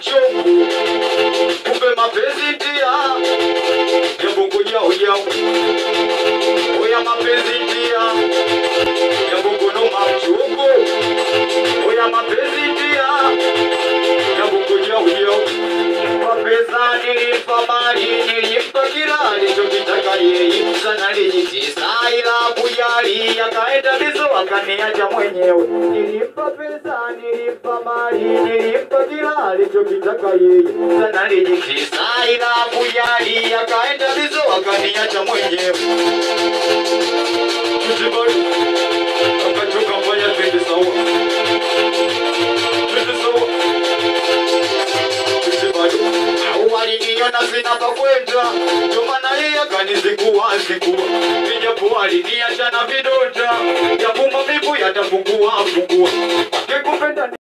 machungu. Kumbe mapenzi ndia ya Mungu yao yao. Oya mapenzi ndia ya Mungu no machungu. Oya mapenzi ndia ya Mungu yao yao. Pesa nilimpa mali, nilimpa kila alichokitaka yeye. Sana alijitesa ila kujali, akaenda bizo akaniacha mwenyewe. Nilimpa pesa, nilimpa mali, nilimpa kila alichokitaka yeye. Sana alijitesa ila kujali, akaenda bizo akaniacha mwenyewe. Kujibali, akachoka mbaya twende sawa. Twende sawa. Aliniona sina pa kwenda, ndio maana yeye akanizingua. Nijapo aliniacha na vidonda, japo maumivu yatapungua. Kumbe